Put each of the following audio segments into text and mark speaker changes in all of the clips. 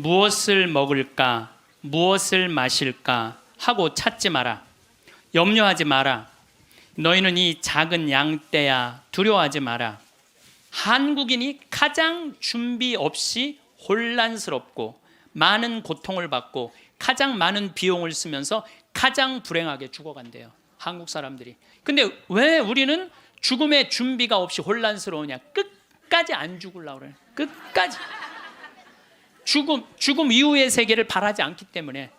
Speaker 1: 무엇을 먹을까, 무엇을 마실까 하고 찾지 마라. 염려하지 마라. 너희는 이 작은 양떼야, 두려워하지 마라. 한국인이 가장 준비 없이 혼란스럽고 많은 고통을 받고 가장 많은 비용을 쓰면서 가장 불행하게 죽어간대요, 한국 사람들이. 근데 왜 우리는 죽음의 준비가 없이 혼란스러우냐? 끝까지 안 죽으려고 그래요. 끝까지. 죽음 이후의 세계를 바라지 않기 때문에,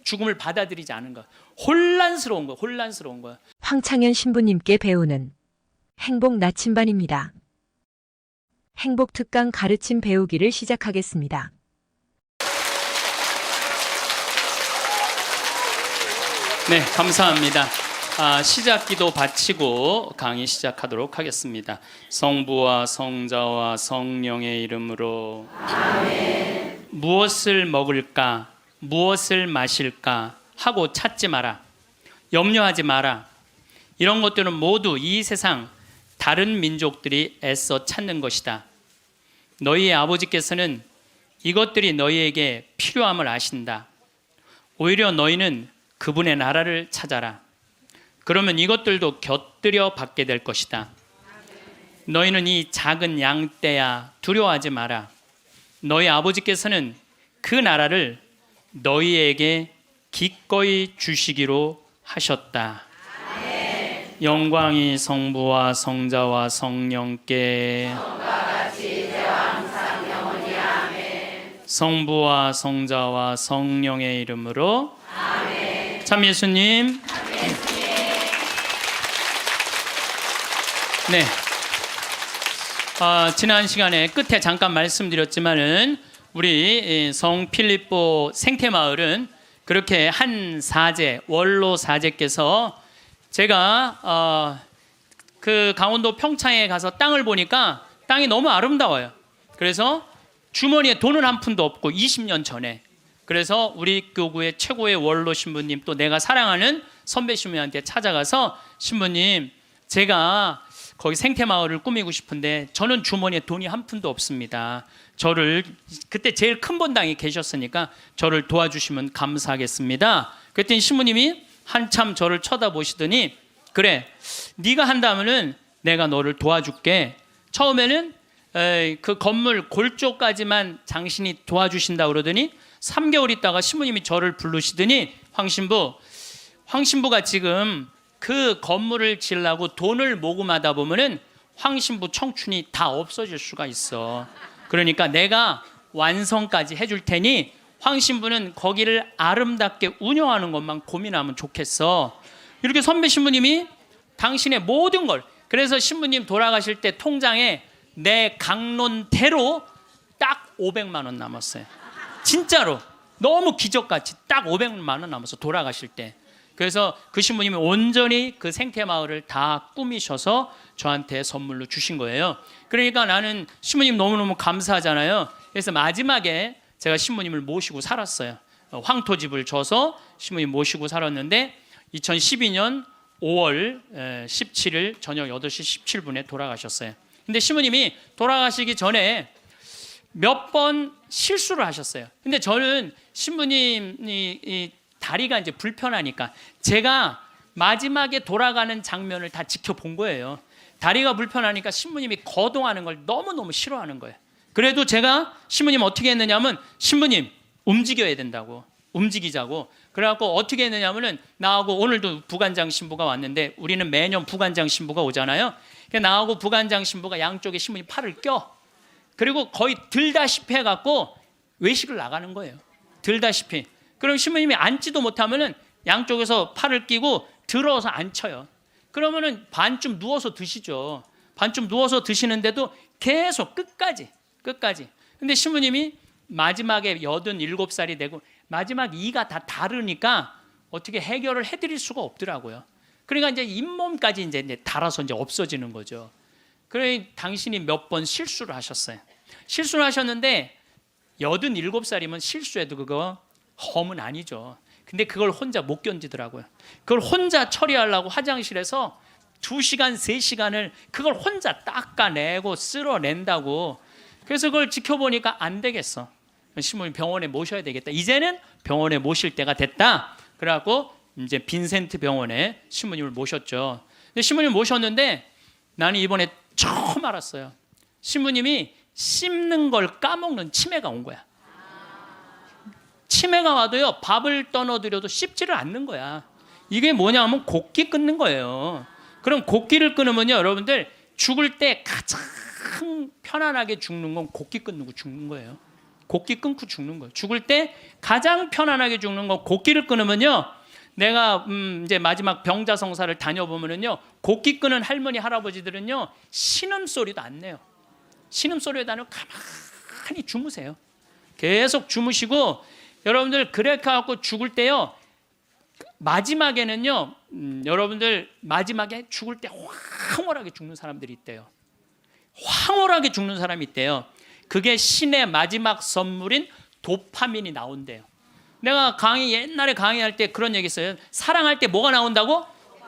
Speaker 1: 죽음을 받아들이지 않은 거. 혼란스러운 거.
Speaker 2: 황창현 신부님께 배우는 행복 나침반입니다. 행복 특강 가르침 배우기를 시작하겠습니다.
Speaker 1: 네, 감사합니다. 시작 기도 바치고 강의 시작하도록 하겠습니다. 성부와 성자와 성령의 이름으로. 아멘. 무엇을 먹을까, 무엇을 마실까 하고 찾지 마라. 염려하지 마라. 이런 것들은 모두 이 세상 다른 민족들이 애써 찾는 것이다. 너희의 아버지께서는 이것들이 너희에게 필요함을 아신다. 오히려 너희는 그분의 나라를 찾아라. 그러면 이것들도 곁들여 받게 될 것이다. 너희는 이 작은 양떼야, 두려워하지 마라. 너희 아버지께서는 그 나라를 너희에게 기꺼이 주시기로 하셨다. 아멘. 영광이 성부와 성자와 성령께 성부와 성자와 성령의 이름으로. 아멘. 참 예수님. 네. 지난 시간에 끝에 잠깐 말씀드렸지만은 우리 성 필립보 생태마을은 그렇게 한 사제, 원로 사제께서, 제가 그 강원도 평창에 가서 땅을 보니까 땅이 너무 아름다워요. 그래서 주머니에 돈은 한 푼도 없고 20년 전에, 그래서 우리 교구의 최고의 원로 신부님, 또 내가 사랑하는 선배 신부님한테 찾아가서, 신부님, 제가 거기 생태마을을 꾸미고 싶은데 저는 주머니에 돈이 한 푼도 없습니다. 저를, 그때 제일 큰 본당에 계셨으니까 저를 도와주시면 감사하겠습니다. 그랬더니 신부님이 한참 저를 쳐다보시더니, 그래, 네가 한다면은 내가 너를 도와줄게. 처음에는 그 건물 골조까지만 당신이 도와주신다고 그러더니 3개월 있다가 신부님이 저를 부르시더니, 황신부가 지금 그 건물을 지으려고 돈을 모금하다 보면은 황신부 청춘이 다 없어질 수가 있어. 그러니까 내가 완성까지 해줄 테니 황신부는 거기를 아름답게 운영하는 것만 고민하면 좋겠어. 이렇게 선배 신부님이 당신의 모든 걸, 그래서 신부님 돌아가실 때 통장에 내 강론대로 딱 500만 원 남았어요. 진짜로 너무 기적같이 딱 500만 원 남았어, 돌아가실 때. 그래서 그 신부님이 온전히 그 생태마을을 다 꾸미셔서 저한테 선물로 주신 거예요. 그러니까 나는 신부님 너무너무 감사하잖아요. 그래서 마지막에 제가 신부님을 모시고 살았어요. 황토집을 줘서 신부님 모시고 살았는데 2012년 5월 17일 저녁 8시 17분에 돌아가셨어요. 근데 신부님이 돌아가시기 전에 몇 번 실수를 하셨어요. 근데 저는 신부님이 다리가 이제 불편하니까, 제가 마지막에 돌아가는 장면을 다 지켜본 거예요. 다리가 불편하니까 신부님이 거동하는 걸 너무너무 싫어하는 거예요. 그래도 제가 신부님 어떻게 했느냐면, 신부님 움직여야 된다고, 움직이자고. 그래갖고 어떻게 했느냐면은, 나하고 오늘도 부관장 신부가 왔는데, 우리는 매년 부관장 신부가 오잖아요. 나하고 부관장 신부가 양쪽에 신부님 팔을 껴. 그리고 거의 들다시피 해갖고 외식을 나가는 거예요. 들다시피. 그럼 신부님이 앉지도 못하면은 양쪽에서 팔을 끼고 들어서 앉혀요. 그러면은 반쯤 누워서 드시죠. 반쯤 누워서 드시는데도 계속 끝까지. 근데 신부님이 마지막에 87살이 되고 마지막 이가 다 다르니까 어떻게 해결을 해드릴 수가 없더라고요. 그러니까 이제 잇몸까지 이제 달아서 이제 없어지는 거죠. 그래, 당신이 몇 번 실수를 하셨어요. 실수를 하셨는데 87살이면 실수해도 그거 험은 아니죠. 근데 그걸 혼자 못 견디더라고요. 그걸 혼자 처리하려고 화장실에서 2시간, 3시간을 그걸 혼자 닦아내고 쓸어낸다고. 그래서 그걸 지켜보니까 안 되겠어. 신부님 병원에 모셔야 되겠다. 이제는 병원에 모실 때가 됐다. 그래갖고 이제 빈센트 병원에 신부님을 모셨죠. 근데 신부님 모셨는데 나는 이번에 처음 알았어요. 신부님이 씹는 걸 까먹는 치매가 온 거야. 치매가 와도요, 밥을 떠넣어드려도 씹지를 않는 거야. 이게 뭐냐면 곡기 끊는 거예요. 그럼 곡기를 끊으면요, 여러분들 죽을 때 가장 편안하게 죽는 건 곡기 끊고 죽는 거예요. 곡기 끊고 죽는 거예요. 죽을 때 가장 편안하게 죽는 건 곡기를 끊으면요, 내가 이제 마지막 병자성사를 다녀보면은요, 곡기 끊은 할머니 할아버지들은요 신음소리도 안 내요. 신음소리도 안 내고 가만히 주무세요. 계속 주무시고, 여러분들 그렇게 갖고 죽을 때요, 마지막에는요, 여러분들 마지막에 죽을 때 황홀하게 죽는 사람들이 있대요. 황홀하게 죽는 사람이 있대요. 그게 신의 마지막 선물인 도파민이 나온대요. 내가 옛날에 강의할 때 그런 얘기 했어요. 사랑할 때 뭐가 나온다고?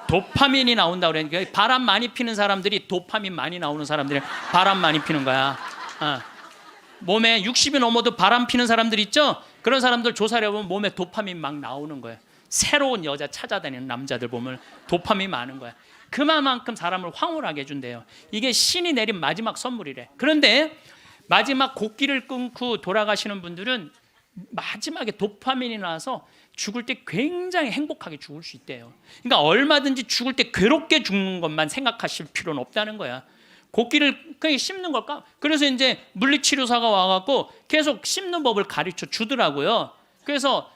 Speaker 1: 도파민이 나온다고 그러니까 바람 많이 피는 사람들이 도파민 많이 나오는 사람들이 바람 많이 피는 거야. 몸에 60이 넘어도 바람 피는 사람들 있죠? 그런 사람들 조사를 해보면 몸에 도파민 막 나오는 거예요. 새로운 여자 찾아다니는 남자들 보면 도파민이 많은 거야. 그만큼 사람을 황홀하게 해준대요. 이게 신이 내린 마지막 선물이래. 그런데 마지막 곡기를 끊고 돌아가시는 분들은 마지막에 도파민이 나와서 죽을 때 굉장히 행복하게 죽을 수 있대요. 그러니까 얼마든지 죽을 때 괴롭게 죽는 것만 생각하실 필요는 없다는 거야. 곡기를 그냥 씹는 걸까? 그래서 이제 물리치료사가 와갖고 계속 씹는 법을 가르쳐 주더라고요. 그래서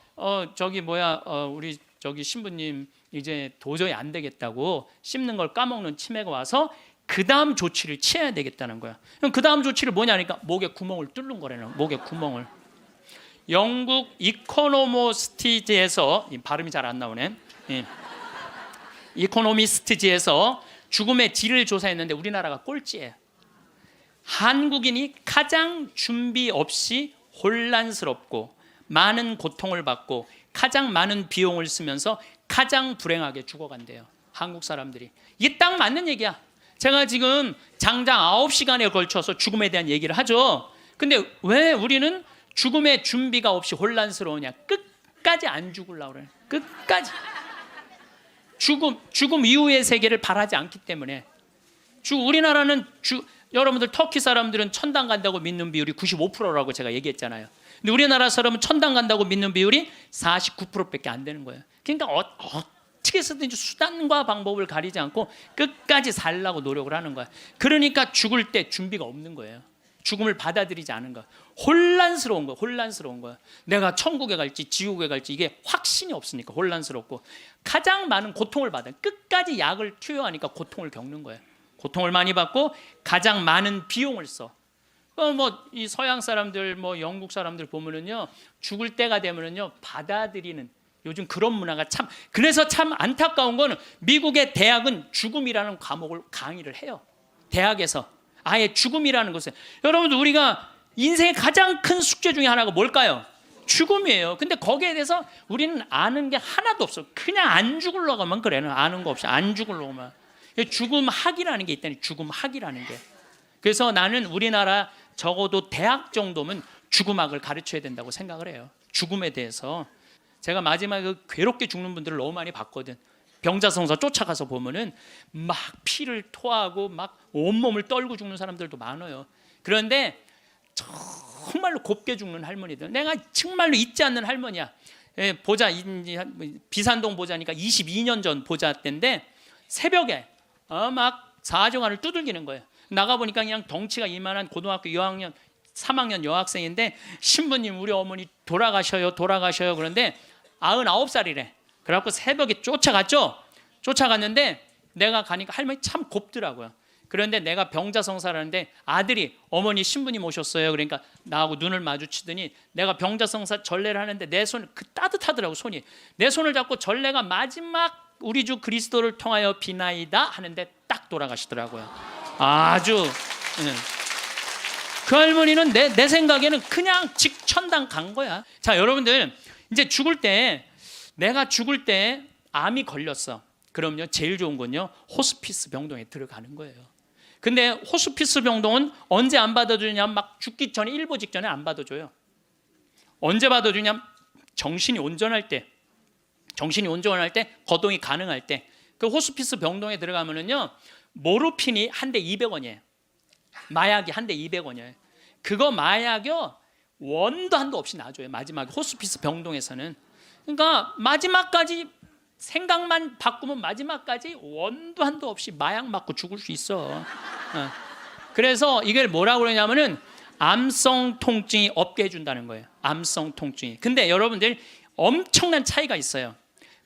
Speaker 1: 우리 신부님 이제 도저히 안 되겠다고 씹는 걸 까먹는 치매가 와서 그 다음 조치를 취해야 되겠다는 거야. 그럼 그 다음 조치를 뭐냐니까 목에 구멍을 뚫는 거라는, 목에 구멍을. 영국 이코노미스트지에서, 발음이 잘 안 나오네. 이코노미스트지에서 죽음의 질을 조사했는데 우리나라가 꼴찌예요. 한국인이 가장 준비 없이 혼란스럽고 많은 고통을 받고 가장 많은 비용을 쓰면서 가장 불행하게 죽어간대요. 한국 사람들이. 이게 딱 맞는 얘기야. 제가 지금 장장 9시간에 걸쳐서 죽음에 대한 얘기를 하죠. 근데 왜 우리는 죽음의 준비가 없이 혼란스러우냐? 끝까지 안 죽으려고 그래. 끝까지. 죽음 이후의 세계를 바라지 않기 때문에. 우리나라는 여러분들 터키 사람들은 천당 간다고 믿는 비율이 95%라고 제가 얘기했잖아요. 근데 우리나라 사람은 천당 간다고 믿는 비율이 49%밖에 안 되는 거예요. 그러니까 어떻게 해서든지 수단과 방법을 가리지 않고 끝까지 살려고 노력을 하는 거야. 그러니까 죽을 때 준비가 없는 거예요. 죽음을 받아들이지 않은 거야. 혼란스러운 거야. 내가 천국에 갈지 지옥에 갈지 이게 확신이 없으니까 혼란스럽고, 가장 많은 고통을 받아요. 끝까지 약을 투여하니까 고통을 겪는 거예요. 고통을 많이 받고 가장 많은 비용을 써. 이 서양 사람들, 영국 사람들 보면은요, 죽을 때가 되면은요 받아들이는, 요즘 그런 문화가 참, 그래서 참 안타까운 거는 미국의 대학은 죽음이라는 과목을 강의를 해요. 대학에서 아예 죽음이라는 것을. 여러분들, 우리가 인생의 가장 큰 숙제 중에 하나가 뭘까요? 죽음이에요. 근데 거기에 대해서 우리는 아는 게 하나도 없어. 그냥 안 죽으려고만 그래. 아는 거 없이 안 죽으려고만. 죽음학이라는 게 있다니, 죽음학이라는 게. 그래서 나는 우리나라 적어도 대학 정도면 죽음학을 가르쳐야 된다고 생각을 해요. 죽음에 대해서. 제가 마지막에 괴롭게 죽는 분들을 너무 많이 봤거든. 병자성사 쫓아가서 보면은 막 피를 토하고 막 온몸을 떨고 죽는 사람들도 많아요. 그런데 정말로 곱게 죽는 할머니들, 내가 정말로 잊지 않는 할머니야. 보자, 비산동 보자니까 22년 전 보자 때인데 새벽에 막 사정환을 두들기는 거예요. 나가보니까 그냥 덩치가 이만한 고등학교 3학년 여학생인데, 신부님 우리 어머니 돌아가셔요. 그런데 99살이래. 그래갖고 새벽에 쫓아갔죠. 쫓아갔는데 내가 가니까 할머니 참 곱더라고요. 그런데 내가 병자성사를 하는데 아들이 어머니 신부님 오셨어요. 그러니까 나하고 눈을 마주치더니 내가 병자성사 전례를 하는데 내 손 따뜻하더라고. 손이 내 손을 잡고 전례가 마지막 우리 주 그리스도를 통하여 비나이다 하는데 딱 돌아가시더라고요. 아주 그 할머니는 내 생각에는 그냥 직천당 간 거야. 자, 여러분들, 이제 내가 죽을 때 암이 걸렸어. 그럼요, 제일 좋은 건요, 호스피스 병동에 들어가는 거예요. 근데 호스피스 병동은 언제 안 받아주냐? 막 죽기 전에, 일보 직전에 안 받아줘요. 언제 받아주냐? 정신이 온전할 때, 거동이 가능할 때. 그 호스피스 병동에 들어가면은요, 모르핀이 한 대 200원이에요. 마약이 한 대 200원이에요. 그거 마약이요, 원도 한도 없이 놔줘요. 마지막에 호스피스 병동에서는. 그러니까 마지막까지 생각만 바꾸면 마지막까지 원도 한도 없이 마약 맞고 죽을 수 있어. 그래서 이걸 뭐라고 그러냐면은 암성 통증이 없게 해준다는 거예요. 암성 통증이. 근데 여러분들 엄청난 차이가 있어요.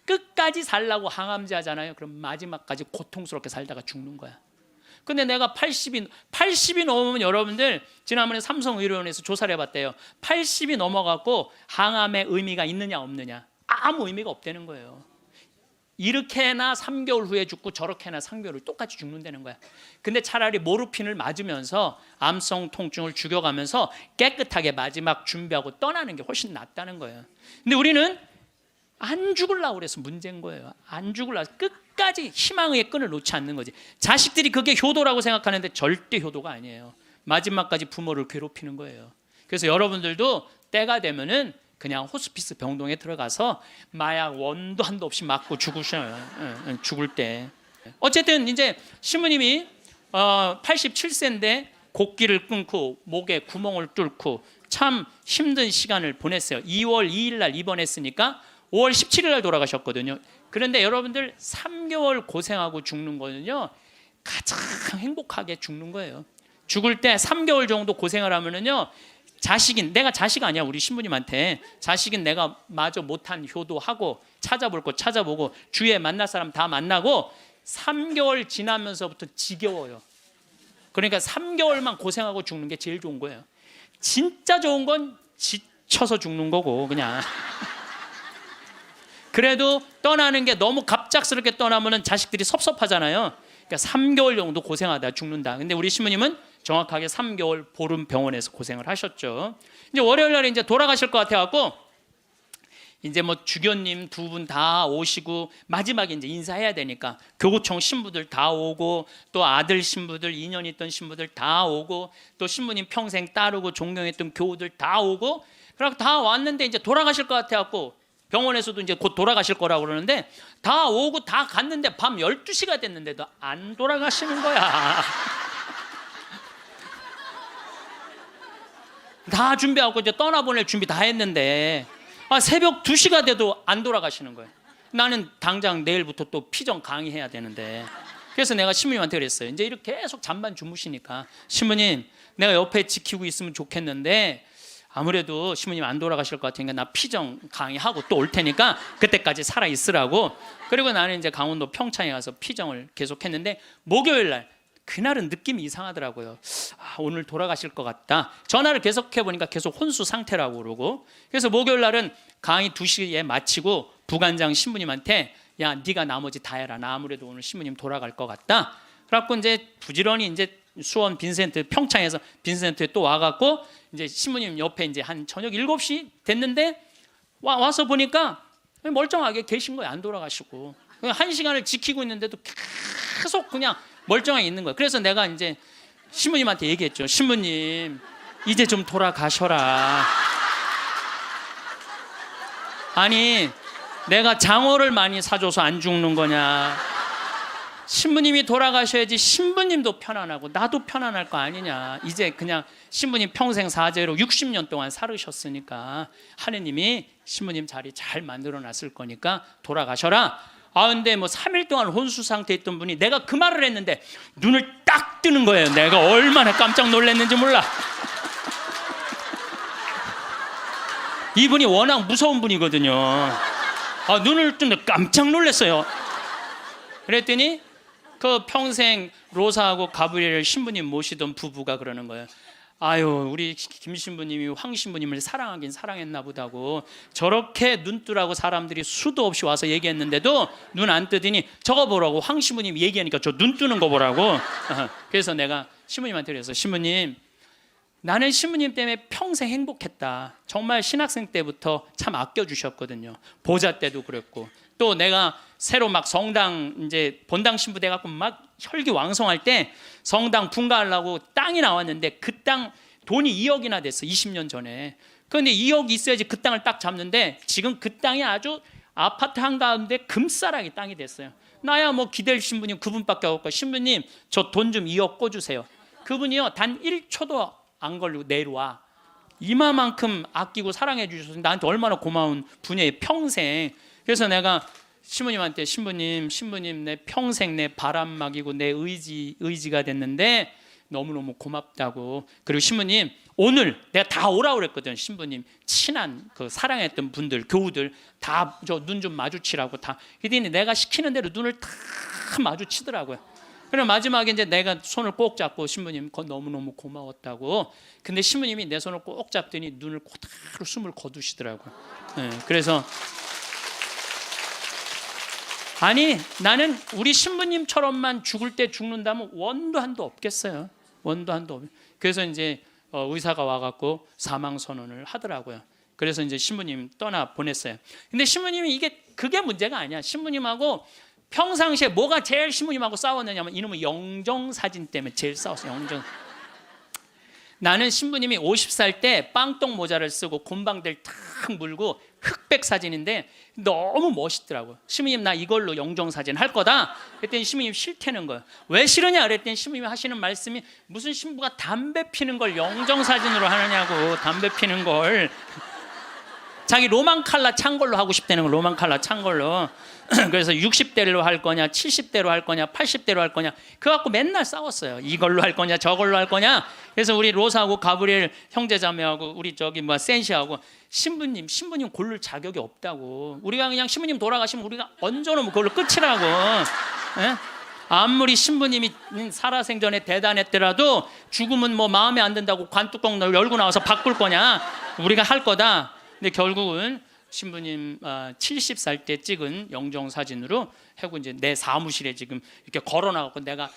Speaker 1: 끝까지 살라고 항암제 하잖아요. 그럼 마지막까지 고통스럽게 살다가 죽는 거야. 근데 내가 80이 넘으면 여러분들 지난번에 삼성의료원에서 조사를 해봤대요. 80이 넘어갖고 항암의 의미가 있느냐 없느냐, 아무 의미가 없다는 거예요. 이렇게나 3개월 후에 죽고 저렇게나 3개월 후에 똑같이 죽는다는 거야. 근데 차라리 모르핀을 맞으면서 암성 통증을 죽여가면서 깨끗하게 마지막 준비하고 떠나는 게 훨씬 낫다는 거예요. 근데 우리는 안 죽으려고 그래서 문제인 거예요. 안 죽으려고 끝까지 희망의 끈을 놓지 않는 거지. 자식들이 그게 효도라고 생각하는데 절대 효도가 아니에요. 마지막까지 부모를 괴롭히는 거예요. 그래서 여러분들도 때가 되면은 그냥 호스피스 병동에 들어가서 마약 원도 한도 없이 맞고 죽으셔요. 죽을 때. 어쨌든 이제 신부님이 87세인데 곡기를 끊고 목에 구멍을 뚫고 참 힘든 시간을 보냈어요. 2월 2일 날 입원했으니까 5월 17일 날 돌아가셨거든요. 그런데 여러분들 3개월 고생하고 죽는 거는요, 가장 행복하게 죽는 거예요. 죽을 때 3개월 정도 고생을 하면은요, 자식인, 내가 자식 아니야, 우리 신부님한테. 자식인 내가 마저 못한 효도하고 찾아볼 거 찾아보고 주위에 만날 사람 다 만나고 3개월 지나면서부터 지겨워요. 그러니까 3개월만 고생하고 죽는 게 제일 좋은 거예요. 진짜 좋은 건 지쳐서 죽는 거고, 그냥. 그래도 떠나는 게 너무 갑작스럽게 떠나면 자식들이 섭섭하잖아요. 그러니까 3개월 정도 고생하다 죽는다. 근데 우리 신부님은 정확하게 3개월 보름 병원에서 고생을 하셨죠. 이제 월요일 날에 이제 돌아가실 것 같아갖고 이제 뭐 주교님 두 분 다 오시고 마지막에 이제 인사해야 되니까 교구청 신부들 다 오고 또 아들 신부들 2년 있던 신부들 다 오고 또 신부님 평생 따르고 존경했던 교우들 다 오고 그러고 다 왔는데 이제 돌아가실 것 같아갖고 병원에서도 이제 곧 돌아가실 거라고 그러는데 다 오고 다 갔는데 밤 12시가 됐는데도 안 돌아가시는 거야. 다 준비하고 이제 떠나보낼 준비 다 했는데 새벽 2시가 돼도 안 돌아가시는 거예요. 나는 당장 내일부터 또 피정 강의해야 되는데 그래서 내가 신부님한테 그랬어요. 이제 이렇게 계속 잠만 주무시니까 신부님 내가 옆에 지키고 있으면 좋겠는데 아무래도 신부님 안 돌아가실 것 같으니까 나 피정 강의하고 또 올 테니까 그때까지 살아 있으라고. 그리고 나는 이제 강원도 평창에 가서 피정을 계속했는데 목요일 날 그날은 느낌이 이상하더라고요. 오늘 돌아가실 것 같다. 전화를 계속해 보니까 계속 혼수 상태라고 그러고. 그래서 목요일 날은 강의 2시에 마치고 부관장 신부님한테 야 네가 나머지 다 해라. 나 아무래도 오늘 신부님 돌아갈 것 같다. 그래갖고 이제 부지런히 이제 수원 빈센트 평창에서 빈센트에 또 와갖고 이제 신부님 옆에 이제 한 저녁 7시 됐는데 와서 보니까 멀쩡하게 계신 거예요. 안 돌아가시고 1시간을 지키고 있는데도 계속 그냥 멀쩡하게 있는 거예요. 그래서 내가 이제 신부님한테 얘기했죠. 신부님 이제 좀 돌아가셔라. 아니 내가 장어를 많이 사줘서 안 죽는 거냐. 신부님이 돌아가셔야지 신부님도 편안하고 나도 편안할 거 아니냐. 이제 그냥 신부님 평생 사죄로 60년 동안 살으셨으니까 하느님이 신부님 자리 잘 만들어 놨을 거니까 돌아가셔라. 근데 뭐 3일 동안 혼수 상태에 있던 분이 내가 그 말을 했는데 눈을 딱 뜨는 거예요. 내가 얼마나 깜짝 놀랐는지 몰라. 이분이 워낙 무서운 분이거든요. 눈을 뜨는데 깜짝 놀랐어요. 그랬더니 그 평생 로사하고 가브리엘 신부님 모시던 부부가 그러는 거예요. 아유 우리 김 신부님이 황 신부님을 사랑하긴 사랑했나 보다고 저렇게 눈 뜨라고 사람들이 수도 없이 와서 얘기했는데도 눈 안 뜨더니 저거 보라고 황 신부님 얘기하니까 저 눈 뜨는 거 보라고. 그래서 내가 신부님한테 그랬어. 신부님 나는 신부님 때문에 평생 행복했다. 정말 신학생 때부터 참 아껴주셨거든요. 보자 때도 그랬고 또 내가 새로 막 성당 이제 본당 신부 돼갖고 막 혈기왕성할 때 성당 분가하려고 땅이 나왔는데 그 땅 돈이 2억이나 됐어. 20년 전에. 그런데 2억 있어야지 그 땅을 딱 잡는데 지금 그 땅이 아주 아파트 한가운데 금싸라기 땅이 됐어요. 나야 뭐 기댈 신부님 그분밖에 없고, 신부님 저 돈 좀 2억 꿔주세요. 그분이요 단 1초도 안 걸리고 내려와. 이마만큼 아끼고 사랑해 주셔서 나한테 얼마나 고마운 분이에요, 평생. 그래서 내가 신부님한테 신부님 내 평생 내 바람막이고 내 의지가 됐는데 너무너무 고맙다고. 그리고 신부님 오늘 내가 다 오라고 그랬거든. 신부님 친한 그 사랑했던 분들 교우들 다 저 눈 좀 마주치라고 다. 그랬더니 내가 시키는 대로 눈을 다 마주치더라고요. 그럼 마지막에 이제 내가 손을 꼭 잡고 신부님 너무너무 고마웠다고. 근데 신부님이 내 손을 꼭 잡더니 눈을 그대로 숨을 거두시더라고요. 네, 그래서 아니 나는 우리 신부님처럼만 죽을 때 죽는다면 원도 한도 없겠어요. 원도 한도 없. 그래서 이제 의사가 와갖고 사망 선언을 하더라고요. 그래서 이제 신부님 떠나 보냈어요. 근데 신부님이 그게 문제가 아니야. 신부님하고 평상시에 뭐가 제일 신부님하고 싸웠느냐면 이놈의 영정 사진 때문에 제일 싸웠어요. 영정. 나는 신부님이 50살 때 빵떡 모자를 쓰고 곰방들 탁 물고 흑백 사진인데 너무 멋있더라고요. 신부님 나 이걸로 영정 사진 할 거다. 그랬더니 신부님 싫다는 거예요. 왜 싫으냐 그랬더니 신부님이 하시는 말씀이 무슨 신부가 담배 피는 걸 영정 사진으로 하느냐고. 담배 피는 걸 자기 로망 칼라 찬 걸로 하고 싶다는 거. 로망 칼라 찬 걸로. 그래서 60대로 할 거냐 70대로 할 거냐 80대로 할 거냐 그거 갖고 맨날 싸웠어요. 이걸로 할 거냐 저걸로 할 거냐. 그래서 우리 로사하고 가브리엘 형제자매하고 우리 저기 센시하고 신부님 고를 자격이 없다고. 우리가 그냥 신부님 돌아가시면 우리가 얹어놓으면 그걸로 끝이라고. 예? 아무리 신부님이 살아생전에 대단했더라도 죽으면 뭐 마음에 안 든다고 관뚜껑 열고 나와서 바꿀 거냐. 우리가 할 거다. 근데 결국은 신부님 70살 때 찍은 영정 사진으로 하고 이제 내 사무실에 지금 이렇게 걸어놔갖고 내가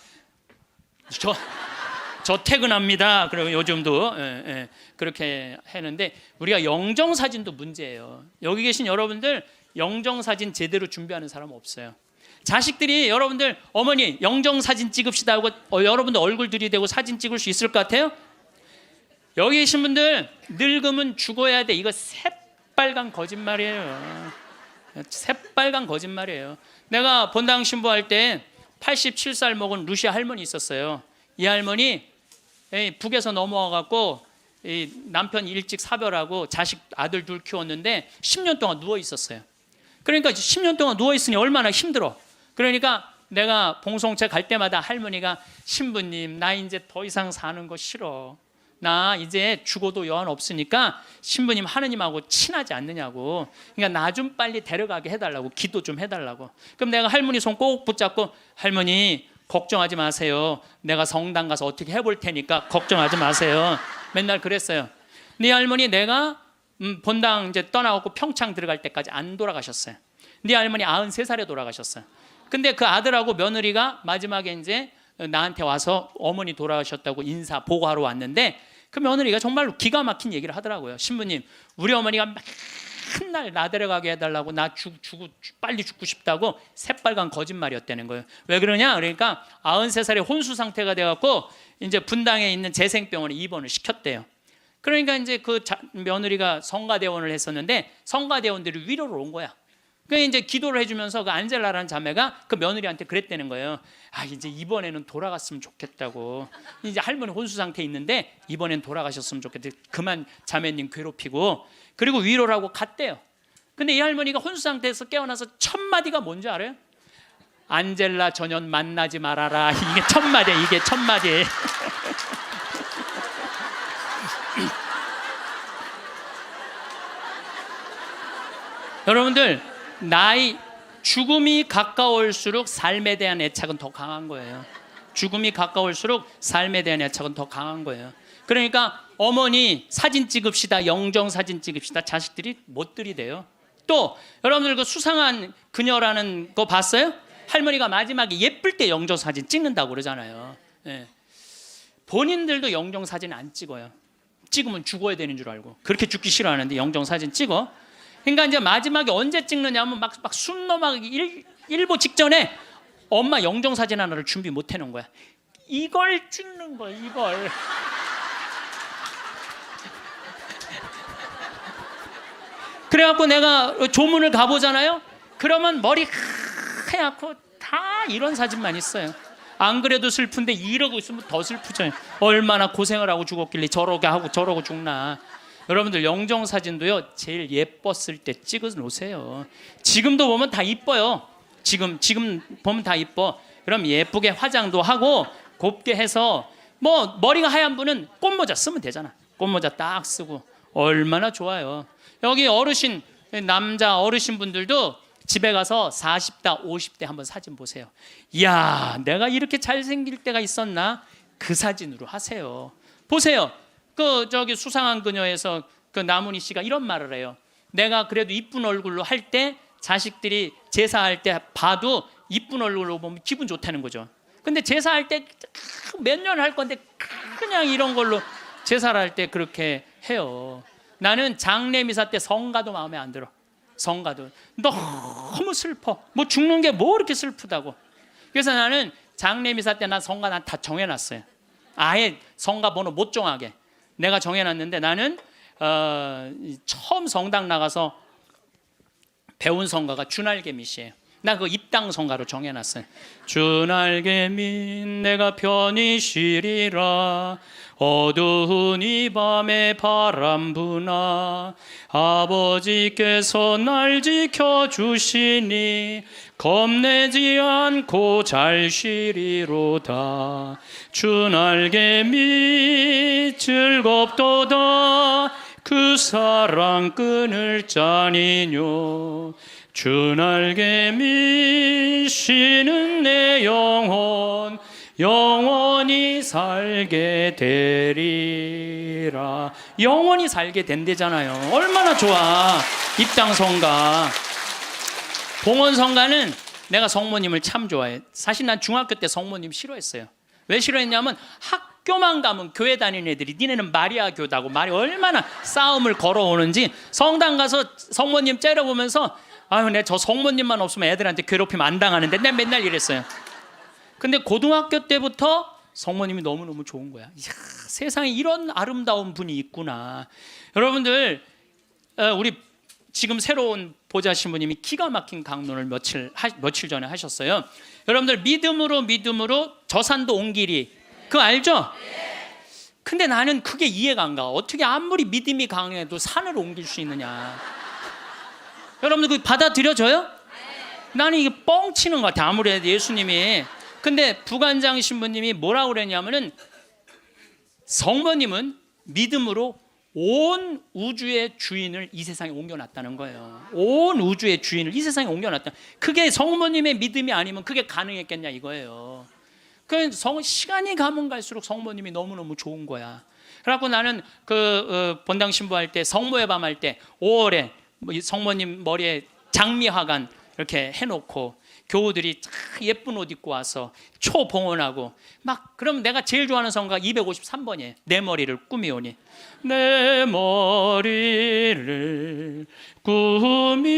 Speaker 1: 저 퇴근합니다. 그리고 요즘도 그렇게 했는데 우리가 영정 사진도 문제예요. 여기 계신 여러분들 영정 사진 제대로 준비하는 사람 없어요. 자식들이 여러분들 어머니 영정 사진 찍읍시다 하고 여러분들 얼굴 들이대고 사진 찍을 수 있을 것 같아요? 여기 계신 분들 늙으면 죽어야 돼. 이거 새빨간 거짓말이에요. 새빨간 거짓말이에요. 내가 본당 신부할 때 87살 먹은 루시아 할머니 있었어요. 이 할머니 북에서 넘어와 갖고 남편 일찍 사별하고 자식 아들 둘 키웠는데 10년 동안 누워 있었어요. 그러니까 10년 동안 누워 있으니 얼마나 힘들어. 그러니까 내가 봉송체 갈 때마다 할머니가 신부님 나 이제 더 이상 사는 거 싫어. 나 이제 죽어도 여한 없으니까 신부님 하느님하고 친하지 않느냐고. 그러니까 나 좀 빨리 데려가게 해달라고. 기도 좀 해달라고. 그럼 내가 할머니 손 꼭 붙잡고 할머니 걱정하지 마세요. 내가 성당 가서 어떻게 해볼 테니까 걱정하지 마세요. 맨날 그랬어요. 네 할머니 내가 본당 이제 떠나고 평창 들어갈 때까지 안 돌아가셨어요. 네 할머니 93살에 돌아가셨어요. 근데 그 아들하고 며느리가 마지막에 이제 나한테 와서 어머니 돌아가셨다고 인사 보고하러 왔는데 그 며느리가 정말로 기가 막힌 얘기를 하더라고요. 신부님 우리 어머니가 맨날 나 데려가게 해달라고 나 빨리 죽고 싶다고 새빨간 거짓말이었다는 거예요. 왜 그러냐 그러니까 93살에 혼수 상태가 돼갖고 이제 분당에 있는 재생병원에 입원을 시켰대요. 그러니까 이제 그 며느리가 성가대원을 했었는데 성가대원들이 위로를 온 거야. 그러니까 이제 기도를 해주면서 그 안젤라라는 자매가 그 며느리한테 그랬다는 거예요. 아 이제 이번에는 돌아갔으면 좋겠다고. 이제 할머니 혼수 상태에 있는데 이번엔 돌아가셨으면 좋겠다. 그만 자매님 괴롭히고. 그리고 위로를 하고 갔대요. 근데 이 할머니가 혼수 상태에서 깨어나서 첫 마디가 뭔지 알아요? 안젤라 전현 만나지 말아라. 이게 첫 마디야. 이게 첫 마디. 여러분들 죽음이 가까울수록 삶에 대한 애착은 더 강한 거예요. 죽음이 가까울수록 삶에 대한 애착은 더 강한 거예요. 그러니까 어머니 사진 찍읍시다. 영정 사진 찍읍시다. 자식들이 못 들이대요. 또 여러분들 그 수상한 그녀라는 거 봤어요? 할머니가 마지막에 예쁠 때 영정 사진 찍는다고 그러잖아요. 네. 본인들도 영정 사진 안 찍어요. 찍으면 죽어야 되는 줄 알고. 그렇게 죽기 싫어하는데 영정 사진 찍어. 그러니까 이제 마지막에 언제 찍느냐면 막 숨 넘어가기 일보 직전에 엄마 영정 사진 하나를 준비 못 해놓은 거야. 이걸 찍는 거야. 이걸. 그래갖고 내가 조문을 가보잖아요. 그러면 머리 하얗고 다 이런 사진만 있어요. 안 그래도 슬픈데 이러고 있으면 더 슬프죠. 얼마나 고생을 하고 죽었길래 저러게 하고 저러고 죽나. 여러분들 영정 사진도요, 제일 예뻤을 때 찍어 놓으세요. 지금도 보면 다 이뻐요. 지금 보면 다 이뻐. 그럼 예쁘게 화장도 하고 곱게 해서, 뭐 머리가 하얀 분은 꽃모자 쓰면 되잖아. 꽃모자 딱 쓰고 얼마나 좋아요. 여기 어르신, 남자 어르신 분들도 집에 가서 40대 50대 한번 사진 보세요. 이야, 내가 이렇게 잘생길 때가 있었나? 그 사진으로 하세요. 보세요. 그 저기 수상한 그녀에서 그 나문희 씨가 이런 말을 해요. 내가 그래도 이쁜 얼굴로 할 때 자식들이 제사할 때 봐도 이쁜 얼굴로 보면 기분 좋다는 거죠. 근데 제사할 때 몇 년 할 건데 그냥 이런 걸로 제사를 할 때 그렇게 해요. 나는 장례미사 때 성가도 마음에 안 들어. 성가도 너무 슬퍼. 뭐 죽는 게 뭐 이렇게 슬프다고. 그래서 나는 장례미사 때 난 성가 난 다 정해놨어요. 아예 성가 번호 못 정하게 내가 정해놨는데, 나는 처음 성당 나가서 배운 성가가 주날개미 씨예요. 나 그거 입당 성가로 정해놨어요. 주날개미 내가 편히 쉬리라, 어두운 이 밤에 바람 부나 아버지께서 날 지켜주시니 겁내지 않고 잘 쉬리로다. 주날개미 즐겁도다, 그 사랑 끊을 자니뇨. 주날개미 쉬는 내 영혼 영원히 살게 되리라. 영원히 살게 된대잖아요. 얼마나 좋아. 입당성가. 봉헌성가는 내가 성모님을 참 좋아해. 사실 난 중학교 때 성모님 싫어했어요. 왜 싫어했냐면 학교만 가면 교회 다니는 애들이 니네는 마리아 교다고 말이 얼마나 싸움을 걸어오는지, 성당 가서 성모님 째려보면서 아유, 내 저 성모님만 없으면 애들한테 괴롭힘 안 당하는데, 내가 맨날 이랬어요. 근데 고등학교 때부터 성모님이 너무너무 좋은 거야. 이야, 세상에 이런 아름다운 분이 있구나. 여러분들, 우리 지금 새로운 보좌 신부님이 기가 막힌 강론을 며칠 전에 하셨어요. 여러분들, 믿음으로 저 산도 온 길이, 그거 알죠? 근데 나는 그게 이해가 안 가. 어떻게 아무리 믿음이 강해도 산을 옮길 수 있느냐. 여러분들, 그 받아들여져요? 나는 이게 뻥치는 것 같아, 아무래도 예수님이. 근데 부관장 신부님이 뭐라고 그랬냐면은, 성모님은 믿음으로 온 우주의 주인을 이 세상에 옮겨놨다는 거예요. 온 우주의 주인을 이 세상에 옮겨놨다. 그게 성모님의 믿음이 아니면 그게 가능했겠냐 이거예요. 그 시간이 가면 갈수록 성모님이 너무너무 좋은 거야. 그래갖고 나는 그 본당 신부할 때, 성모의 밤 할 때 5월에 성모님 머리에 장미화관 이렇게 해놓고 교우들이 예쁜 옷 입고 와서 초봉헌하고 막, 그럼 내가 제일 좋아하는 성가 253번이에요. 내 머리를 꾸미오니. 내 머리를 꾸미오리,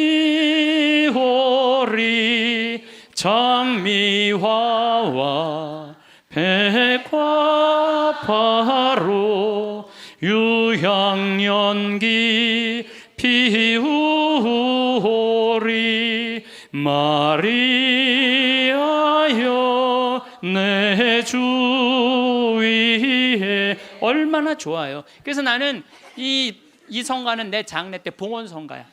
Speaker 1: 장미화와 백화파로 유향연기 피우오리. 마리아여 내 주 위에. 얼마나 좋아요. 그래서 나는 이 성가는 내 장례 때 봉헌성가야.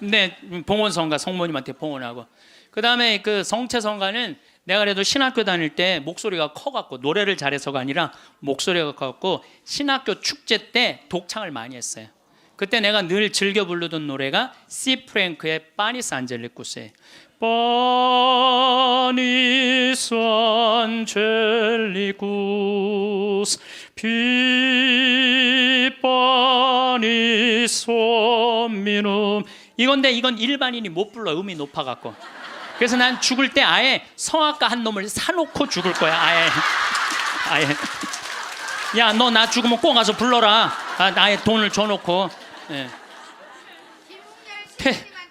Speaker 1: 내 봉헌성가, 성모님한테 봉헌하고. 그 다음에 그 성체성가는 내가 그래도 신학교 다닐 때 목소리가 커갖고, 노래를 잘해서가 아니라 목소리가 커갖고 신학교 축제 때 독창을 많이 했어요. 그때 내가 늘 즐겨 부르던 노래가 시 프랭크의 파니스 안젤리쿠스예요. 파니스 안젤리쿠스 피 파니스 미눔. 이건데 이건 일반인이 못 불러, 음이 높아갖고. 그래서 난 죽을 때 아예 성악가 한 놈을 사놓고 죽을 거야. 아예. 야, 너 나 죽으면 꼭 가서 불러라. 아예 돈을 줘놓고. 예.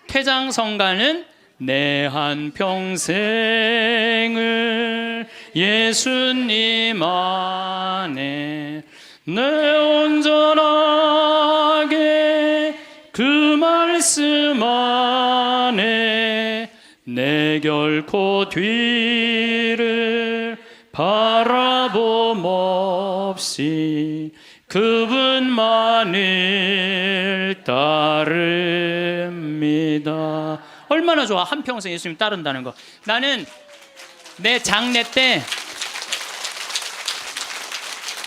Speaker 1: 퇴장성가는 내 한평생을 예수님 안에 내 온전하게 그 말씀 안에 내 결코 뒤를 바라봄 없이 그분만을 따릅니다. 얼마나 좋아, 한평생 예수님 따른다는 거. 나는 내 장례 때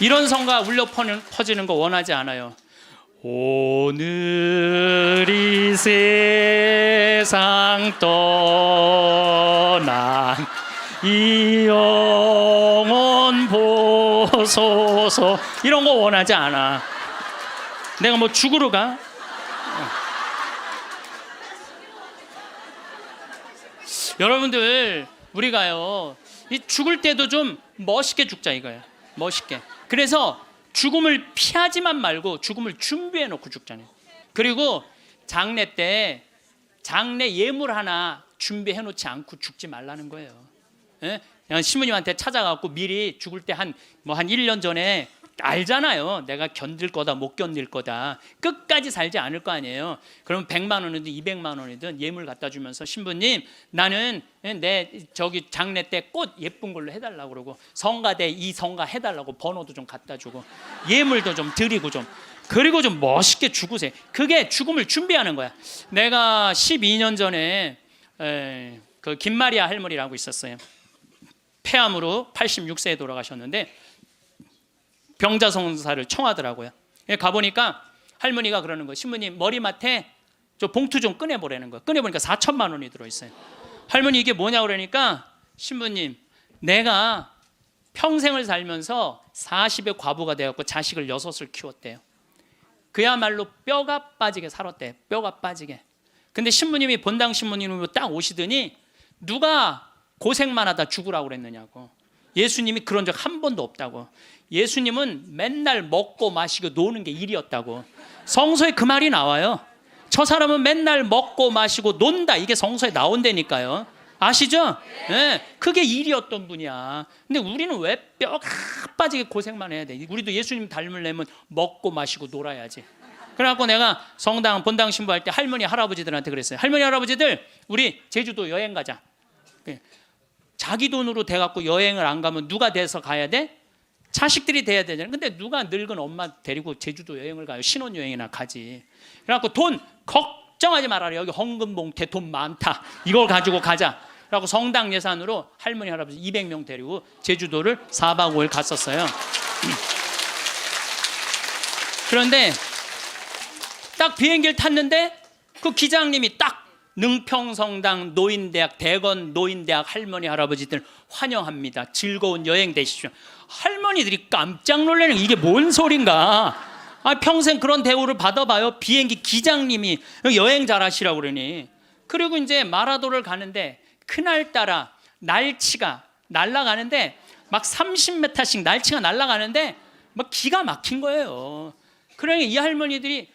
Speaker 1: 이런 성가 울려 퍼지는 거 원하지 않아요. 오늘 이 세상 떠난 이 영혼 보소서, 이런 거 원하지 않아. 내가 뭐 죽으러 가? 여러분들, 우리가요, 이 죽을 때도 좀 멋있게 죽자 이거예요. 멋있게. 그래서 죽음을 피하지만 말고 죽음을 준비해 놓고 죽잖아요. 그리고 장례 때 장례 예물 하나 준비해 놓지 않고 죽지 말라는 거예요. 예? 그냥 신부님한테 찾아가고 미리 죽을 때 한 1년 전에 알잖아요. 내가 견딜 거다 못 견딜 거다. 끝까지 살지 않을 거 아니에요. 그럼 100만 원이든 200만 원이든 예물 갖다 주면서 신부님, 나는 내 저기 장례 때 꽃 예쁜 걸로 해달라고 그러고, 성가대 이 성가 해달라고 번호도 좀 갖다 주고, 예물도 좀 드리고, 좀 그리고 좀 멋있게 죽으세요. 그게 죽음을 준비하는 거야. 내가 12년 전에 그 김마리아 할머니라고 있었어요. 폐암으로 86세에 돌아가셨는데 병자성사를 청하더라고요. 가보니까 할머니가 그러는 거예요. 신부님, 머리맡에 저 봉투 좀 꺼내보라는 거예요. 꺼내보니까 4천만 원이 들어있어요. 할머니, 이게 뭐냐 그러니까, 신부님, 내가 평생을 살면서 40의 과부가 되었고 자식을 6을 키웠대요. 그야말로 뼈가 빠지게 살았대요. 뼈가 빠지게. 근데 신부님이 본당 신부님으로 딱 오시더니 누가 고생만 하다 죽으라고 그랬느냐고. 예수님이 그런 적 한 번도 없다고. 예수님은 맨날 먹고 마시고 노는 게 일이었다고. 성서에 그 말이 나와요. 저 사람은 맨날 먹고 마시고 논다, 이게 성서에 나온다니까요. 아시죠? 네, 그게 일이었던 분이야. 근데 우리는 왜 뼈가 빠지게 고생만 해야 돼? 우리도 예수님 닮으려면 먹고 마시고 놀아야지. 그래갖고 내가 성당 본당 신부할 때 할머니 할아버지들한테 그랬어요. 할머니 할아버지들, 우리 제주도 여행 가자. 자기 돈으로 돼갖고 여행을 안 가면 누가 돼서 가야 돼? 자식들이 돼야 되잖아요. 근데 누가 늙은 엄마 데리고 제주도 여행을 가요? 신혼여행이나 가지. 그래갖고 돈 걱정하지 말아라. 여기 헌금봉투에 돈 많다. 이걸 가지고 가자. 그래갖고 성당 예산으로 할머니 할아버지 200명 데리고 제주도를 4박 5일 갔었어요. 그런데 딱 비행기를 탔는데 그 기장님이 딱 능평성당 노인대학, 대건 노인대학 할머니 할아버지들 환영합니다. 즐거운 여행 되십시오. 할머니들이 깜짝 놀라는, 이게 뭔 소린가? 평생 그런 대우를 받아봐요. 비행기 기장님이 여행 잘하시라고 그러니. 그리고 이제 마라도를 가는데 그날따라 날치가 날아가는데 막 30m씩 날치가 날아가는데 막 기가 막힌 거예요. 그러니까 이 할머니들이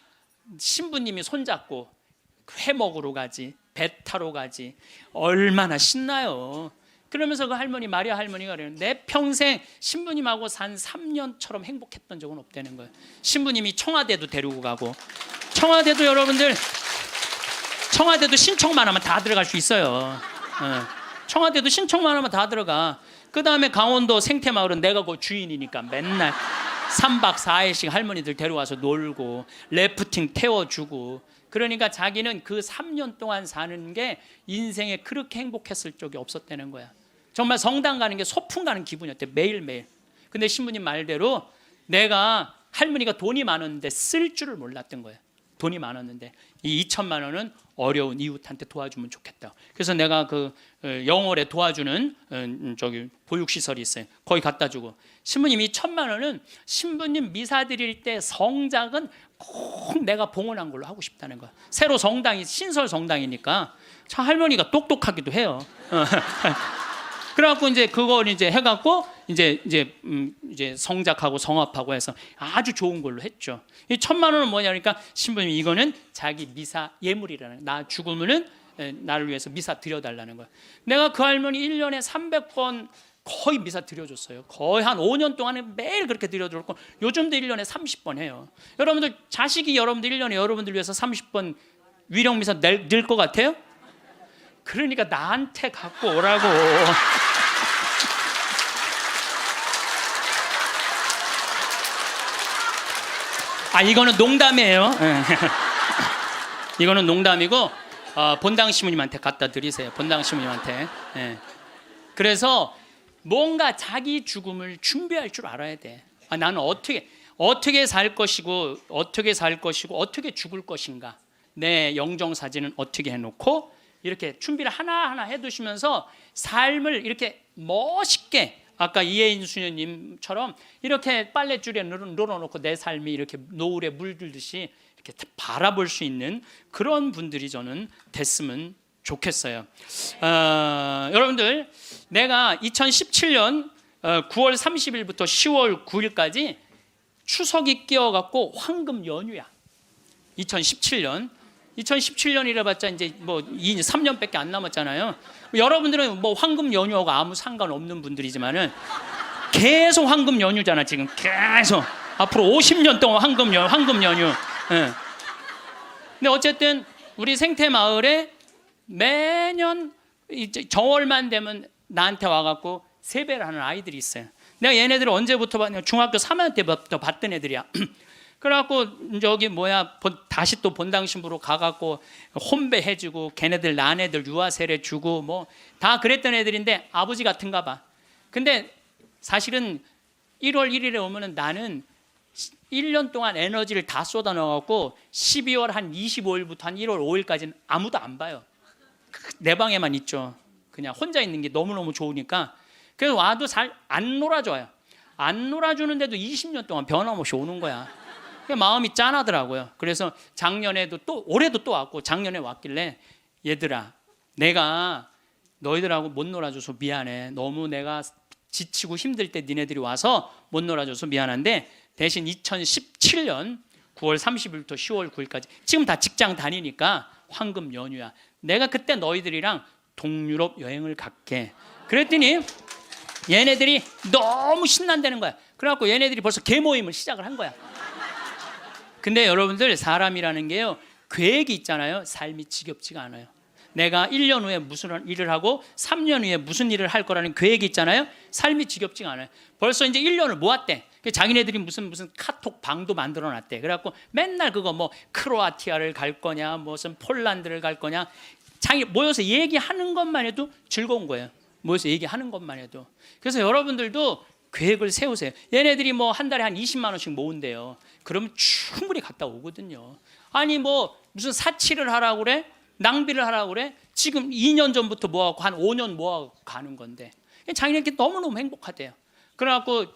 Speaker 1: 신부님이 손잡고 회 먹으러 가지, 배 타러 가지, 얼마나 신나요. 그러면서 그 할머니, 마리아 할머니가 그래요. 내 평생 신부님하고 산 3년처럼 행복했던 적은 없다는 거예요. 신부님이 청와대도 데리고 가고, 청와대도 여러분들, 청와대도 신청만 하면 다 들어갈 수 있어요. 청와대도 신청만 하면 다 들어가. 그 다음에 강원도 생태마을은 내가 그 주인이니까 맨날 3박 4일씩 할머니들 데려와서 놀고 래프팅 태워주고. 그러니까 자기는 그 3년 동안 사는 게 인생에 그렇게 행복했을 적이 없었다는 거야. 정말 성당 가는 게 소풍 가는 기분이었대, 매일매일. 근데 신부님 말대로 내가, 할머니가 돈이 많았는데 쓸 줄을 몰랐던 거야. 돈이 많았는데 이 2천만 원은 어려운 이웃한테 도와주면 좋겠다. 그래서 내가 그 영월에 도와주는 저기 보육시설이 있어요. 거기 갖다 주고, 신부님 이 1,000만 원은 신부님 미사 드릴 때 성작은 꼭 내가 봉헌한 걸로 하고 싶다는 거야. 새로 성당이 신설 성당이니까 참 할머니가 똑똑하기도 해요. 그래갖고 이제 그걸 이제 해갖고 이제 성작하고 성합하고 해서 아주 좋은 걸로 했죠. 이 1,000만 원은 뭐냐 그러니까, 신부님 이거는 자기 미사 예물이라는, 나 죽으면은 나를 위해서 미사 드려달라는 거야. 내가 그 할머니 1년에 300번 거의 미사 드려줬어요. 거의 한 5년 동안에 매일 그렇게 드려줬고 요즘도 1년에 30번 해요. 여러분들 자식이 여러분들 1년에 여러분들 위해서 30번 위령 미사 낼 것 같아요? 그러니까 나한테 갖고 오라고. 이거는 농담이에요. 이거는 농담이고 본당 시무님한테 갖다 드리세요. 본당 시무님한테. 그래서 뭔가 자기 죽음을 준비할 줄 알아야 돼. 나는 어떻게 살 것이고 어떻게 죽을 것인가. 내 영정 사진은 어떻게 해놓고 이렇게 준비를 하나하나 해두시면서 삶을 이렇게 멋있게 아까 이혜인 수녀님처럼 이렇게 빨랫줄에 늘어놓고 내 삶이 이렇게 노을에 물들듯이 이렇게 바라볼 수 있는 그런 분들이 저는 됐으면 좋겠어요. 여러분들 내가 2017년 9월 30일부터 10월 9일까지 추석이 끼어갖고 황금 연휴야. 2017년이라 봤자 이제 뭐 3년밖에 안 남았잖아요. 여러분들은 뭐 황금 연휴하고 아무 상관없는 분들이지만은 계속 황금 연휴잖아. 지금 계속 앞으로 50년 동안 황금 연휴. 근데 어쨌든 우리 생태마을에 매년 이제 정월만 되면 나한테 와갖고 세배를 하는 아이들이 있어요. 내가 얘네들을 언제부터 봤냐? 중학교 3학년 때부터 봤던 애들이야. 그래갖고 저기 다시 또 본당 신부로 가갖고 혼배해주고 걔네들 난 애들 유아세례 주고 뭐 다 그랬던 애들인데 아버지 같은가 봐. 근데 사실은 1월 1일에 오면은 나는 1년 동안 에너지를 다 쏟아 넣어갖고 12월 한 25일부터 한 1월 5일까지는 아무도 안 봐요. 내 방에만 있죠. 그냥 혼자 있는 게 너무너무 좋으니까. 그래서 와도 잘 안 놀아줘요. 안 놀아주는데도 20년 동안 변함없이 오는 거야. 마음이 짠하더라고요. 그래서 작년에도 또 올해도 또 왔고 작년에 왔길래 얘들아 내가 너희들하고 못 놀아줘서 미안해. 너무 내가 지치고 힘들 때 니네들이 와서 못 놀아줘서 미안한데 대신 2017년 9월 30일부터 10월 9일까지 지금 다 직장 다니니까 황금 연휴야. 내가 그때 너희들이랑 동유럽 여행을 갈게. 그랬더니 얘네들이 너무 신난다는 거야. 그래갖고 얘네들이 벌써 개모임을 시작을 한 거야. 근데 여러분들 사람이라는 게요 계획이 있잖아요. 삶이 지겹지가 않아요. 내가 1년 후에 무슨 일을 하고 3년 후에 무슨 일을 할 거라는 계획이 있잖아요. 삶이 지겹지가 않아요. 벌써 이제 1년을 모았대. 자기네들이 무슨 카톡 방도 만들어놨대. 그래갖고 맨날 그거 뭐 크로아티아를 갈 거냐 무슨 폴란드를 갈 거냐 자기 모여서 얘기하는 것만 해도 즐거운 거예요. 모여서 얘기하는 것만 해도. 그래서 여러분들도 계획을 세우세요. 얘네들이 뭐 한 달에 한 20만 원씩 모은대요. 그러면 충분히 갔다 오거든요. 아니 뭐 무슨 사치를 하라고 그래? 낭비를 하라고 그래? 지금 2년 전부터 모아갖고 한 5년 모아갖고 가는 건데 자기네끼리 너무너무 행복하대요. 그래갖고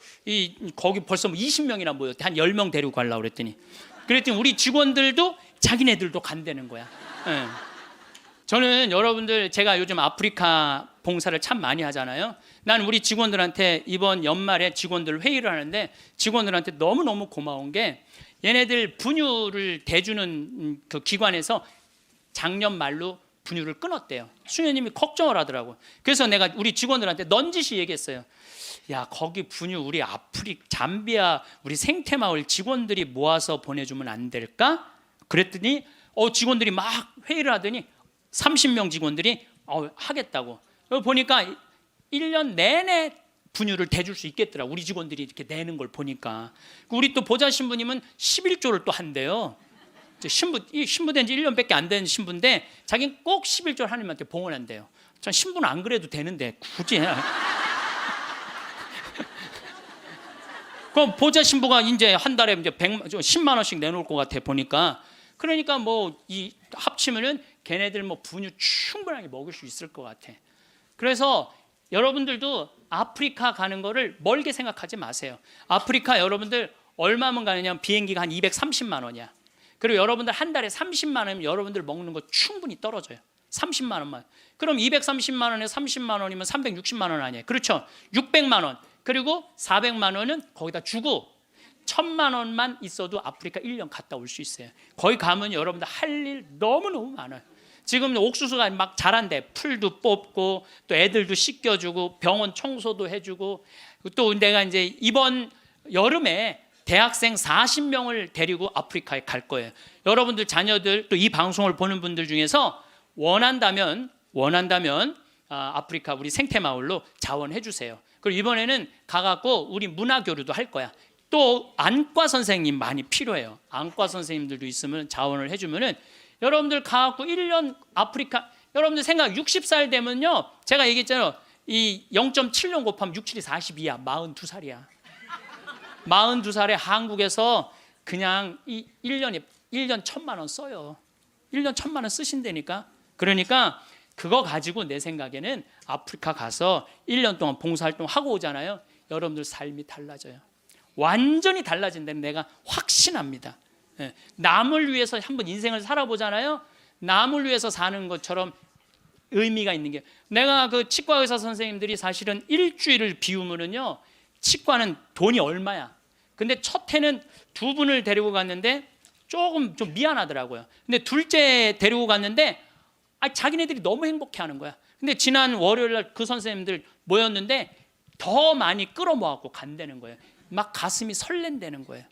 Speaker 1: 거기 벌써 뭐 20명이나 모였대. 한 10명 데리고 가려고 그랬더니 우리 직원들도 자기네들도 간다는 거야. 네. 저는 여러분들 제가 요즘 아프리카 봉사를 참 많이 하잖아요. 난 우리 직원들한테 이번 연말에 직원들 회의를 하는데 직원들한테 너무너무 고마운 게 얘네들 분유를 대주는 그 기관에서 작년 말로 분유를 끊었대요. 수녀님이 걱정을 하더라고. 그래서 내가 우리 직원들한테 넌지시 얘기했어요. 야 거기 분유 우리 잠비아 우리 생태마을 직원들이 모아서 보내주면 안 될까? 그랬더니 직원들이 막 회의를 하더니 30명 직원들이 하겠다고. 보니까 1년 내내 분유를 대줄 수 있겠더라. 우리 직원들이 이렇게 내는 걸 보니까. 우리 또 보좌 신부님은 11조를 또 한대요. 신부된 지 1년밖에 안 된 신부인데 자기는 꼭 11조 하나님한테 봉헌한대요. 전 신부는 안 그래도 되는데 굳이 그럼 보좌 신부가 이제 한 달에 이제 10만 원씩 내놓을 것 같아 보니까. 그러니까 뭐 합치면은 걔네들 뭐 분유 충분하게 먹을 수 있을 것 같아. 그래서 여러분들도 아프리카 가는 거를 멀게 생각하지 마세요. 아프리카 여러분들 얼마면 가느냐? 비행기가 한 230만 원이야. 그리고 여러분들 한 달에 30만 원이면 여러분들 먹는 거 충분히 떨어져요. 30만 원만. 그럼 230만 원에 30만 원이면 360만 원 아니에요. 그렇죠? 600만 원. 그리고 400만 원은 거기다 주고 1000만 원만 있어도 아프리카 1년 갔다 올 수 있어요. 거기 가면 여러분들 할 일 너무너무 많아요. 지금 옥수수가 막 자란대. 풀도 뽑고 또 애들도 씻겨주고 병원 청소도 해주고 또 내가 이제 이번 여름에 대학생 40명을 데리고 아프리카에 갈 거예요. 여러분들 자녀들 또 이 방송을 보는 분들 중에서 원한다면 아프리카 우리 생태마을로 자원해 주세요. 그리고 이번에는 가갖고 우리 문화교류도 할 거야. 또 안과 선생님 많이 필요해요. 안과 선생님들도 있으면 자원을 해주면은 여러분들 가갖고 1년 아프리카, 여러분들 생각 60살 되면요, 제가 얘기했잖아요. 이 0.7년 곱하면 6, 7이 42야. 42살이야. 42살에 한국에서 그냥 이 1년 1,000만 원 써요. 1년 1,000만 원 쓰신다니까. 그러니까 그거 가지고 내 생각에는 아프리카 가서 1년 동안 봉사활동 하고 오잖아요. 여러분들 삶이 달라져요. 완전히 달라진다는 내가 확신합니다. 남을 위해서 한번 인생을 살아보잖아요. 남을 위해서 사는 것처럼 의미가 있는 게, 내가 그 치과 의사 선생님들이 사실은 일주일을 비우면은요, 치과는 돈이 얼마야. 근데 첫 해는 2분을 데리고 갔는데 조금 좀 미안하더라고요. 근데 둘째 데리고 갔는데 자기네들이 너무 행복해하는 거야. 근데 지난 월요일 날 그 선생님들 모였는데 더 많이 끌어모아갖고 간다는 거예요. 막 가슴이 설렌다는 거예요.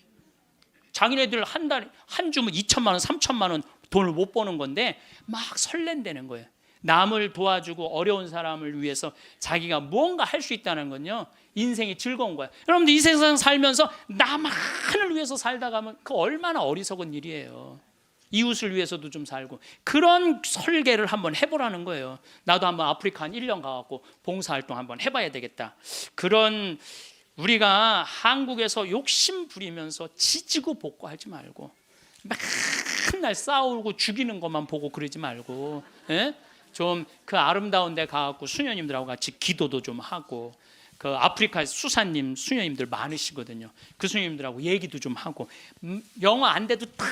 Speaker 1: 자기네들 한 달에 한 주면 2천만 원, 3천만 원 돈을 못 버는 건데 막 설렌다는 거예요. 남을 도와주고 어려운 사람을 위해서 자기가 무언가 할 수 있다는 건요, 인생이 즐거운 거야. 여러분들 이 세상 살면서 나만을 위해서 살다 가면 그 얼마나 어리석은 일이에요. 이웃을 위해서도 좀 살고, 그런 설계를 한번 해보라는 거예요. 나도 한번 아프리카 한 1년 가갖고 봉사활동 한번 해봐야 되겠다. 그런, 우리가 한국에서 욕심 부리면서 지지고 볶고하지 말고 맨날 싸우고 죽이는 것만 보고 그러지 말고, 예? 좀 그 아름다운 데 가갖고 수녀님들하고 같이 기도도 좀 하고, 그 아프리카 수사님 수녀님들 많으시거든요. 그 수녀님들하고 얘기도 좀 하고, 영어 안 돼도 다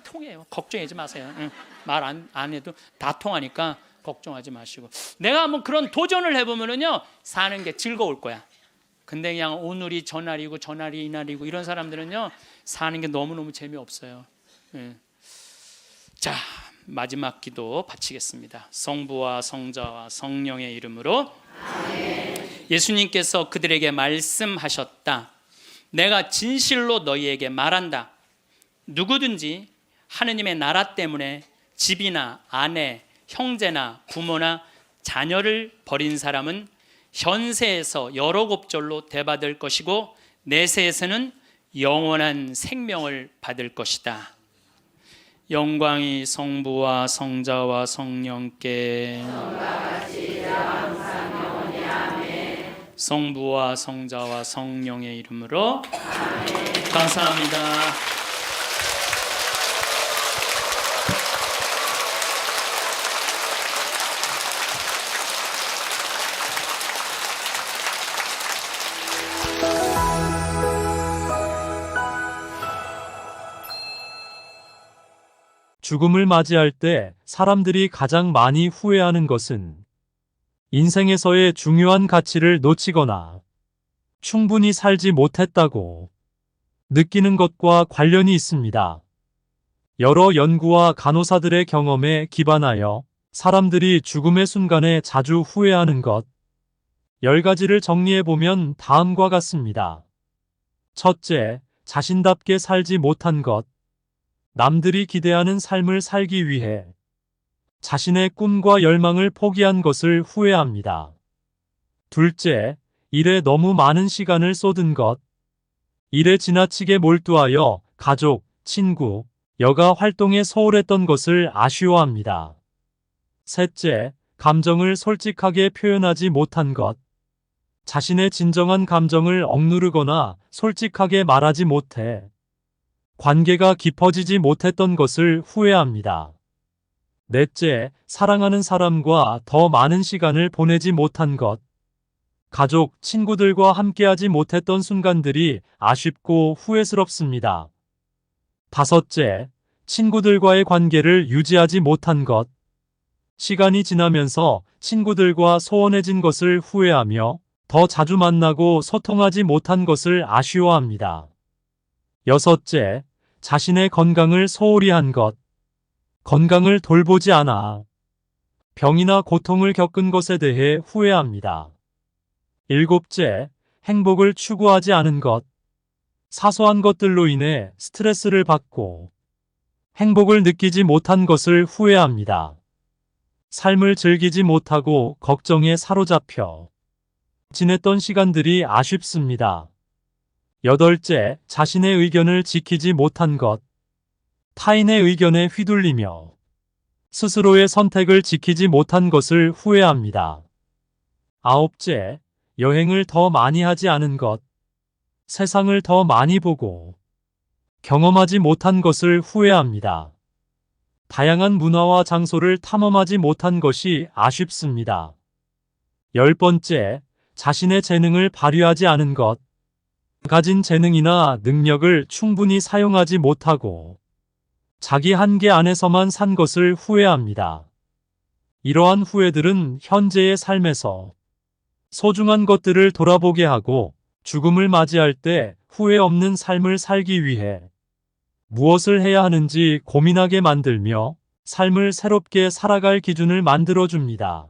Speaker 1: 통해요. 걱정하지 마세요. 말 안 해도 다 통하니까 걱정하지 마시고, 내가 한번 그런 도전을 해보면은요, 사는 게 즐거울 거야. 근데 그냥 오늘이 저날이고 저날이 이날이고 이런 사람들은요, 사는 게 너무너무 재미없어요. 자, 마지막 기도 바치겠습니다. 성부와 성자와 성령의 이름으로. 아멘. 예수님께서 그들에게 말씀하셨다. 내가 진실로 너희에게 말한다. 누구든지 하느님의 나라 때문에 집이나 아내, 형제나 부모나 자녀를 버린 사람은 현세에서 여러 곱절로 대받을 것이고 내세에서는 영원한 생명을 받을 것이다. 영광이 성부와 성자와 성령께, 성부와 성자와 성령의 이름으로. 아멘. 감사합니다.
Speaker 3: 죽음을 맞이할 때 사람들이 가장 많이 후회하는 것은 인생에서의 중요한 가치를 놓치거나 충분히 살지 못했다고 느끼는 것과 관련이 있습니다. 여러 연구와 간호사들의 경험에 기반하여 사람들이 죽음의 순간에 자주 후회하는 것 10가지를 정리해보면 다음과 같습니다. 첫째, 자신답게 살지 못한 것. 남들이 기대하는 삶을 살기 위해 자신의 꿈과 열망을 포기한 것을 후회합니다. 둘째, 일에 너무 많은 시간을 쏟은 것. 일에 지나치게 몰두하여 가족, 친구, 여가 활동에 소홀했던 것을 아쉬워합니다. 셋째, 감정을 솔직하게 표현하지 못한 것. 자신의 진정한 감정을 억누르거나 솔직하게 말하지 못해 관계가 깊어지지 못했던 것을 후회합니다. 넷째, 사랑하는 사람과 더 많은 시간을 보내지 못한 것. 가족, 친구들과 함께하지 못했던 순간들이 아쉽고 후회스럽습니다. 다섯째, 친구들과의 관계를 유지하지 못한 것. 시간이 지나면서 친구들과 소원해진 것을 후회하며 더 자주 만나고 소통하지 못한 것을 아쉬워합니다. 여섯째, 자신의 건강을 소홀히 한 것. 건강을 돌보지 않아 병이나 고통을 겪은 것에 대해 후회합니다. 일곱째, 행복을 추구하지 않은 것. 사소한 것들로 인해 스트레스를 받고 행복을 느끼지 못한 것을 후회합니다. 삶을 즐기지 못하고 걱정에 사로잡혀 지냈던 시간들이 아쉽습니다. 여덟째, 자신의 의견을 지키지 못한 것. 타인의 의견에 휘둘리며 스스로의 선택을 지키지 못한 것을 후회합니다. 아홉째, 여행을 더 많이 하지 않은 것. 세상을 더 많이 보고 경험하지 못한 것을 후회합니다. 다양한 문화와 장소를 탐험하지 못한 것이 아쉽습니다. 열 번째, 자신의 재능을 발휘하지 않은 것. 가진 재능이나 능력을 충분히 사용하지 못하고 자기 한계 안에서만 산 것을 후회합니다. 이러한 후회들은 현재의 삶에서 소중한 것들을 돌아보게 하고 죽음을 맞이할 때 후회 없는 삶을 살기 위해 무엇을 해야 하는지 고민하게 만들며 삶을 새롭게 살아갈 기준을 만들어줍니다.